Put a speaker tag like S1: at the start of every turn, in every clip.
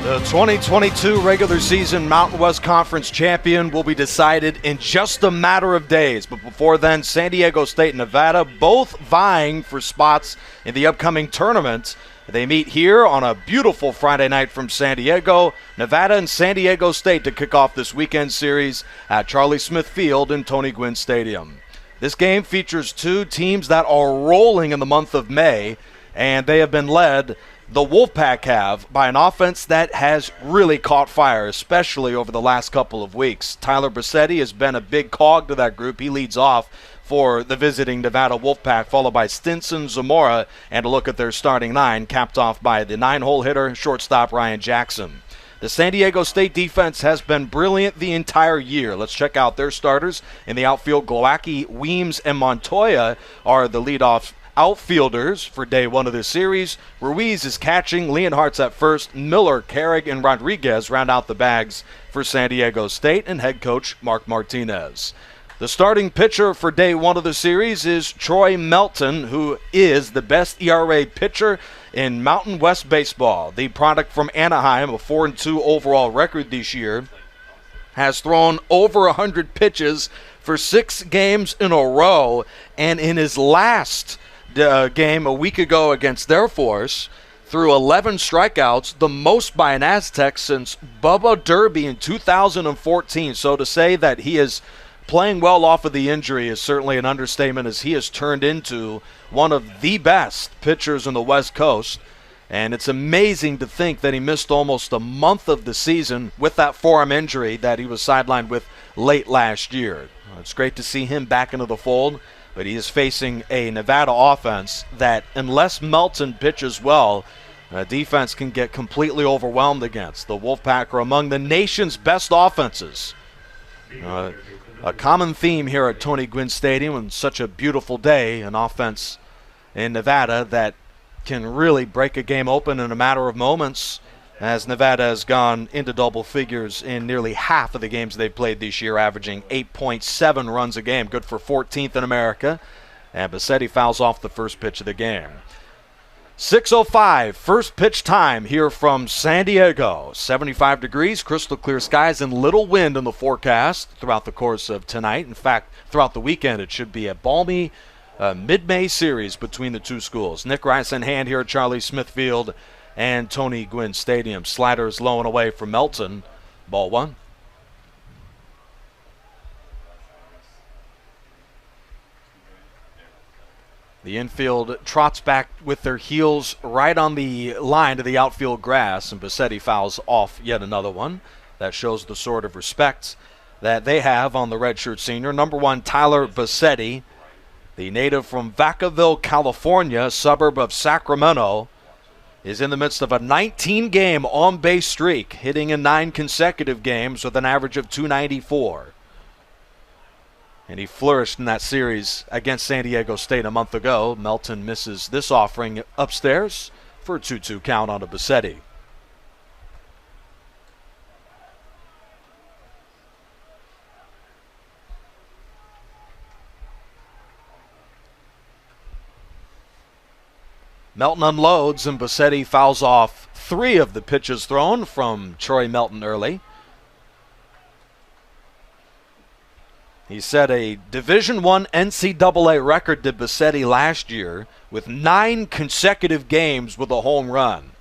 S1: The 2022 regular season Mountain West Conference champion will be decided in just a matter of days. But before then, San Diego State and Nevada both vying for spots in the upcoming tournament. They meet here on a beautiful Friday night from San Diego. Nevada and San Diego State to kick off this weekend series at Charlie Smith Field in Tony Gwynn Stadium. This game features two teams that are rolling in the month of May, and they have been led, the Wolfpack have, by an offense that has really caught fire, especially over the last couple of weeks. Tyler Bassetti has been a big cog to that group. He leads off for the visiting Nevada Wolfpack, followed by Stinson Zamora, and a look at their starting nine, capped off by the 9-hole hitter, shortstop Ryan Jackson. The San Diego State defense has been brilliant the entire year. Let's check out their starters. In the outfield, Glowacki, Weems, and Montoya are the leadoff outfielders for day one of this series. Ruiz is catching, Leonhardt's at first, Miller, Carrig, and Rodriguez round out the bags for San Diego State and head coach Mark Martinez. The starting pitcher for day one of the series is Troy Melton, who is the best ERA pitcher in Mountain West baseball. The product from Anaheim, a 4-2 overall record this year, has thrown over 100 pitches for 6 games in a row, and in his last game a week ago against their force, threw 11 strikeouts, the most by an Aztec since Bubba Derby in 2014. So to say that he is playing well off of the injury is certainly an understatement, as he has turned into one of the best pitchers in the West Coast. And it's amazing to think that he missed almost a month of the season with that forearm injury that he was sidelined with late last year. It's great to see him back into the fold, but he is facing a Nevada offense that, unless Melton pitches well, defense can get completely overwhelmed against. The Wolfpack are among the nation's best offenses. A common theme here at Tony Gwynn Stadium on such a beautiful day, an offense in Nevada that can really break a game open in a matter of moments, as Nevada has gone into double figures in nearly half of the games they've played this year, averaging 8.7 runs a game, good for 14th in America. And Bassetti fouls off the first pitch of the game. 6:05, first pitch time here from San Diego. 75 degrees, crystal clear skies, and little wind in the forecast throughout the course of tonight. In fact, throughout the weekend, it should be a balmy mid-May series between the two schools. Nick Rice in hand here at Charlie Smith Field and Tony Gwynn Stadium. Sliders low and away from Melton. Ball one. The infield trots back with their heels right on the line to the outfield grass, and Bassetti fouls off yet another one. That shows the sort of respect that they have on the redshirt senior. Number 1, Tyler Bassetti, the native from Vacaville, California, a suburb of Sacramento, is in the midst of a 19-game on-base streak, hitting in 9 consecutive games with an average of .294. And he flourished in that series against San Diego State a month ago. Melton misses this offering upstairs for a 2-2 count on a Bassetti. Melton unloads, and Bassetti fouls off 3 of the pitches thrown from Troy Melton early. He set a Division I NCAA record to Bassetti last year with 9 consecutive games with a home run.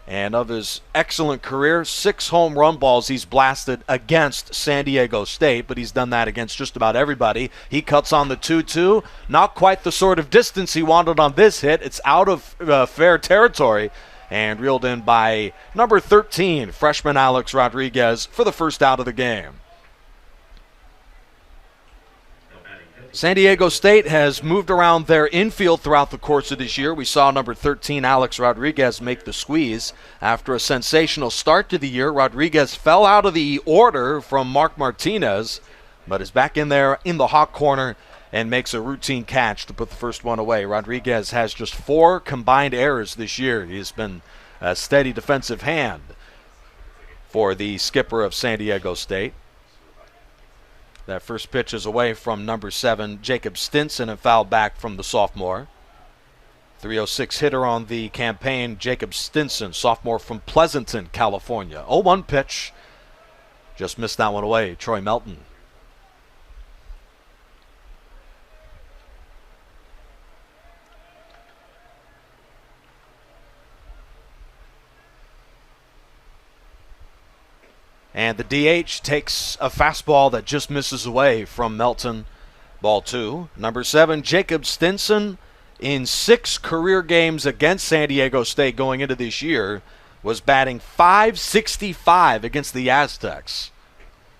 S1: And of his excellent career, 6 home run balls he's blasted against San Diego State, but he's done that against just about everybody. He cuts on the 2-2. Not quite the sort of distance he wanted on this hit. It's out of fair territory and reeled in by number 13, freshman Alex Rodriguez, for the first out of the game. San Diego State has moved around their infield throughout the course of this year. We saw number 13, Alex Rodriguez, make the squeeze. After a sensational start to the year, Rodriguez fell out of the order from Mark Martinez, but is back in there in the hot corner and makes a routine catch to put the first one away. Rodriguez has just 4 combined errors this year. He has been a steady defensive hand for the skipper of San Diego State. That first pitch is away from number 7, Jacob Stinson, and fouled back from the sophomore. 306 hitter on the campaign, Jacob Stinson, sophomore from Pleasanton, California. 0-1 pitch. Just missed that one away. Troy Melton. And the DH takes a fastball that just misses away from Melton. Ball 2. Number 7, Jacob Stinson, in 6 career games against San Diego State going into this year, was batting .565 against the Aztecs.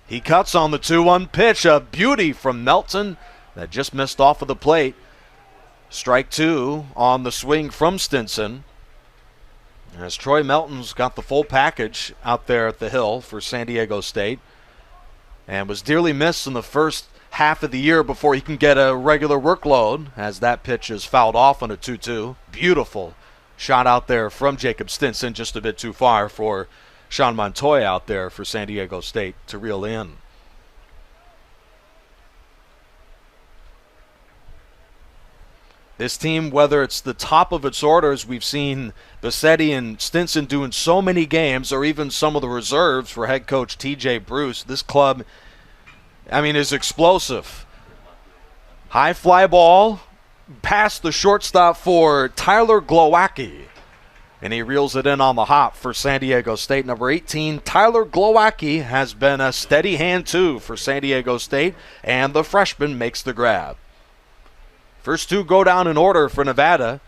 S1: He cuts on the 2-1 pitch. A beauty from Melton that just missed off of the plate. Strike 2 on the swing from Stinson. As Troy Melton's got the full package out there at the hill for San Diego State and was dearly missed in the first half of the year before he can get a regular workload, as that pitch is fouled off on a 2-2. Beautiful shot out there from Jacob Stinson, just a bit too far for Sean Montoya out there for San Diego State to reel in. This team, whether it's the top of its orders, we've seen Bassetti and Stinson doing so many games, or even some of the reserves for head coach T.J. Bruce. This club, is explosive. High fly ball past the shortstop for Tyler Glowacki. And he reels it in on the hop for San Diego State. Number 18, Tyler Glowacki, has been a steady hand too for San Diego State, and the freshman makes the grab. First 2 go down in order for Nevada.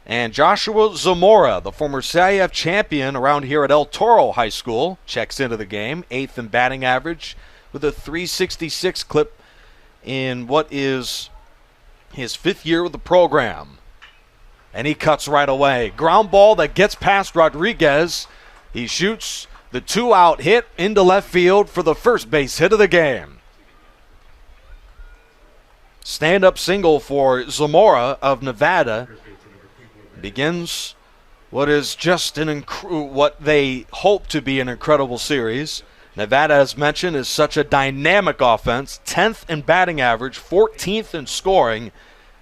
S1: And Joshua Zamora, the former CIF champion around here at El Toro High School, checks into the game, 8th in batting average with a .366 clip in what is his 5th year with the program. And he cuts right away. Ground ball that gets past Rodriguez. He shoots the 2-out hit into left field for the first base hit of the game. Stand-up single for Zamora of Nevada begins what is just what they hope to be an incredible series. Nevada, as mentioned, is such a dynamic offense, 10th in batting average, 14th in scoring,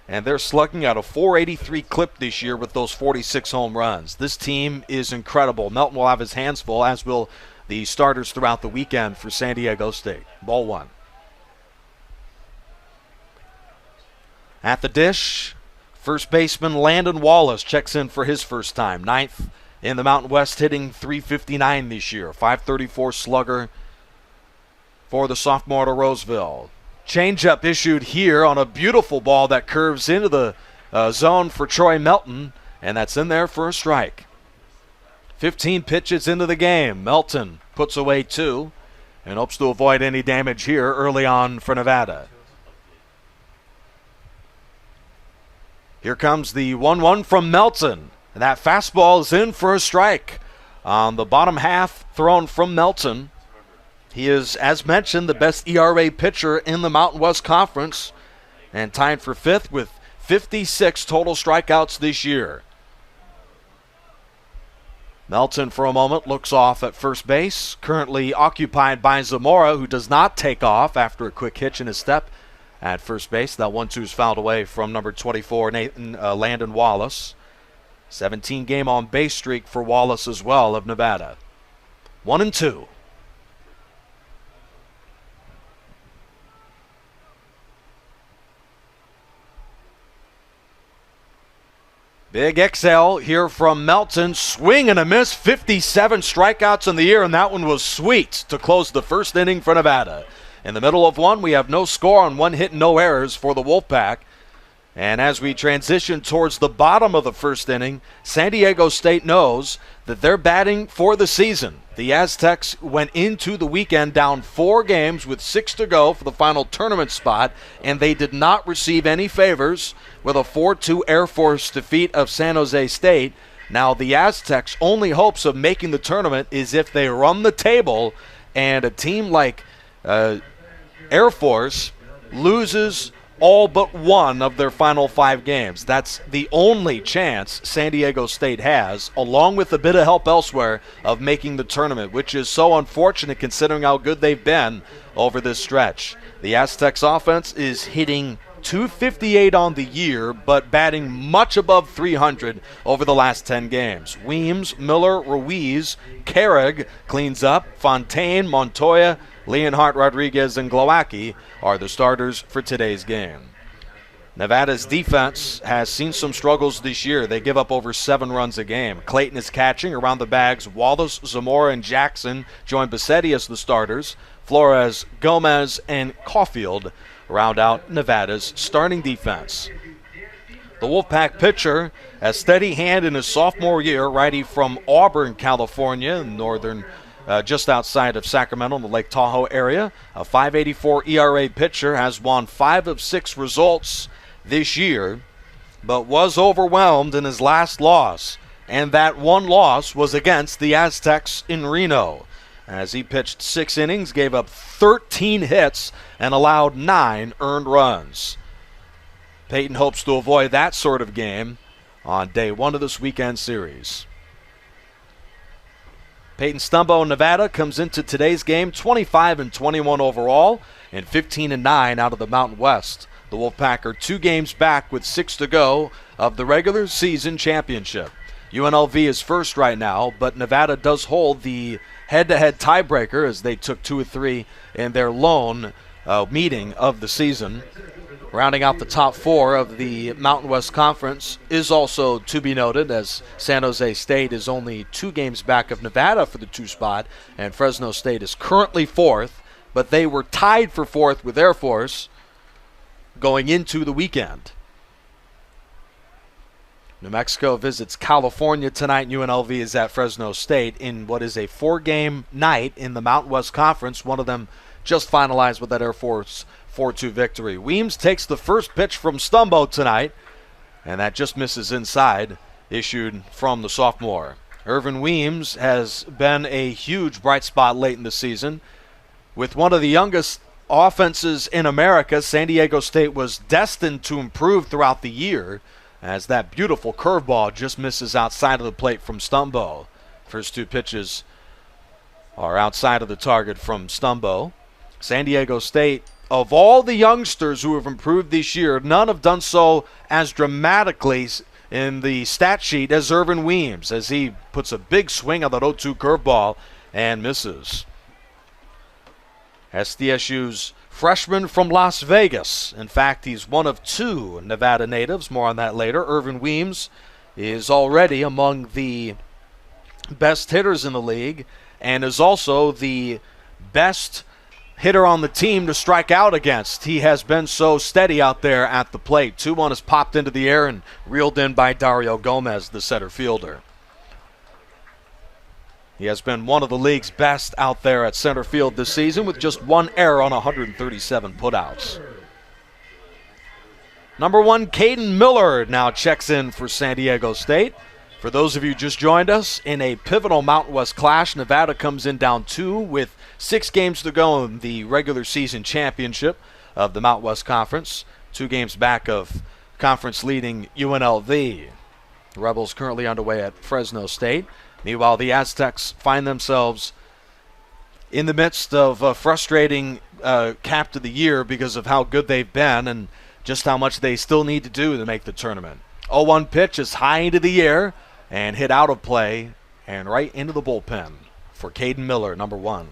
S1: and they're slugging out a .483 clip this year with those 46 home runs. This team is incredible. Melton will have his hands full, as will the starters throughout the weekend for San Diego State. Ball 1. At the dish, first baseman Landon Wallace checks in for his first time. 9th in the Mountain West, hitting .359 this year. .534 slugger for the sophomore to Roseville. Changeup issued here on a beautiful ball that curves into the zone for Troy Melton, and that's in there for a strike. 15 pitches into the game. Melton puts away 2 and hopes to avoid any damage here early on for Nevada. Here comes the 1-1 from Melton. And that fastball is in for a strike. On the bottom half, thrown from Melton. He is, as mentioned, the best ERA pitcher in the Mountain West Conference, and tied for 5th with 56 total strikeouts this year. Melton, for a moment, looks off at first base, currently occupied by Zamora, who does not take off after a quick hitch in his step at first base. That 1-2 is fouled away from number 24, Landon Wallace. 17-game on-base streak for Wallace as well of Nevada. 1-2. Big exhale here from Melton. Swing and a miss. 57 strikeouts in the year, and that one was sweet to close the first inning for Nevada. In the middle of one, we have no score on 1 hit and no errors for the Wolfpack. And as we transition towards the bottom of the first inning, San Diego State knows that they're batting for the season. The Aztecs went into the weekend down 4 games with 6 to go for the final tournament spot, and they did not receive any favors with a 4-2 Air Force defeat of San Jose State. Now the Aztecs' only hopes of making the tournament is if they run the table and a team like Air Force loses all but 1 of their final 5 games. That's the only chance San Diego State has, along with a bit of help elsewhere, of making the tournament, which is so unfortunate considering how good they've been over this stretch. The Aztecs offense is hitting .258 on the year, but batting much above .300 over the last 10 games. Weems, Miller, Ruiz, Carrig cleans up. Fontaine, Montoya, Leonhardt, Rodriguez, and Glowacki are the starters for today's game. Nevada's defense has seen some struggles this year. They give up over 7 runs a game. Clayton is catching around the bags. Wallace, Zamora, and Jackson join Bassetti as the starters. Flores, Gomez, and Caulfield round out Nevada's starting defense. The Wolfpack pitcher, a steady hand in his sophomore year, righty from Auburn, California, northern just outside of Sacramento in the Lake Tahoe area. A .584 ERA pitcher, has won 5 of 6 results this year, but was overwhelmed in his last loss, and that one loss was against the AZTECS in Reno, as he pitched 6 innings, gave up 13 hits, and allowed 9 earned runs. Peyton hopes to avoid that sort of game on day 1 of this weekend series. Peyton Stumbo, Nevada, comes into today's game 25-21 overall and 15-9 out of the Mountain West. The Wolfpack are 2 games back with 6 to go of the regular season championship. UNLV is first right now, but Nevada does hold the head-to-head tiebreaker as they took 2 of 3 in their lone meeting of the season. Rounding out the top 4 of the Mountain West Conference is also to be noted, as San Jose State is only 2 games back of Nevada for the 2 spot, and Fresno State is currently 4th, but they were tied for 4th with Air Force going into the weekend. New Mexico visits California tonight. UNLV is at Fresno State in what is a 4-game night in the Mountain West Conference. One of them just finalized with that Air Force 4-2 victory. Weems takes the first pitch from Stumbo tonight, and that just misses inside, issued from the sophomore. Irvin Weems has been a huge bright spot late in the season. With one of the youngest offenses in America, San Diego State was destined to improve throughout the year, as that beautiful curveball just misses outside of the plate from Stumbo. First 2 pitches are outside of the target from Stumbo. San Diego State, of all the youngsters who have improved this year, none have done so as dramatically in the stat sheet as Irvin Weems, as he puts a big swing on that 0-2 curveball and misses. SDSU's freshman from Las Vegas. In fact, he's one of 2 Nevada natives. More on that later. Irvin Weems is already among the best hitters in the league and is also the best hitter on the team to strike out against. He has been so steady out there at the plate. 2-1 is popped into the air and reeled in by Dario Gomez, the center fielder. He has been one of the league's best out there at center field this season, with just 1 error on 137 putouts. Number 1, Caden Miller now checks in for San Diego State. For those of you who just joined us, in a pivotal Mountain West clash, Nevada comes in down 2 with 6 games to go in the regular season championship of the Mountain West Conference. 2 games back of conference leading UNLV. The Rebels currently underway at Fresno State. Meanwhile, the AZTECS find themselves in the midst of a frustrating cap to the year because of how good they've been and just how much they still need to do to make the tournament. 0-1 pitch is high into the air and hit out of play and right into the bullpen for Caden Miller, number 1.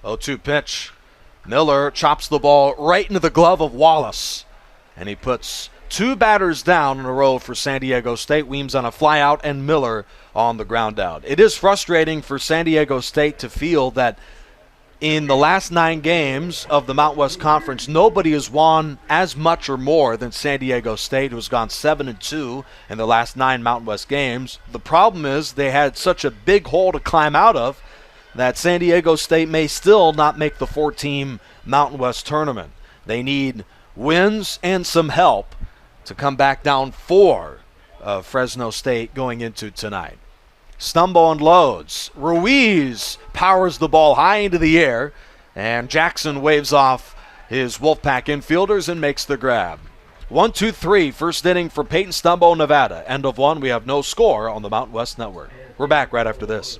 S1: Oh, 0-2 pitch. Miller chops the ball right into the glove of Wallace, and he puts 2 batters down in a row for San Diego State. Weems on a flyout and Miller on the ground out. It is frustrating for San Diego State to feel that in the last 9 games of the Mountain West Conference, nobody has won as much or more than San Diego State, who has gone 7-2 in the last 9 Mountain West games. The problem is they had such a big hole to climb out of that San Diego State may still not make the 4-team Mountain West tournament. They need wins and some help to come back down 4 of Fresno State going into tonight. Stumbo unloads. Ruiz powers the ball high into the air, and Jackson waves off his Wolfpack infielders and makes the grab. 1-2-3, first inning for Peyton Stumbo, Nevada. End of one. We have no score on the Mountain West Network. We're back right after this.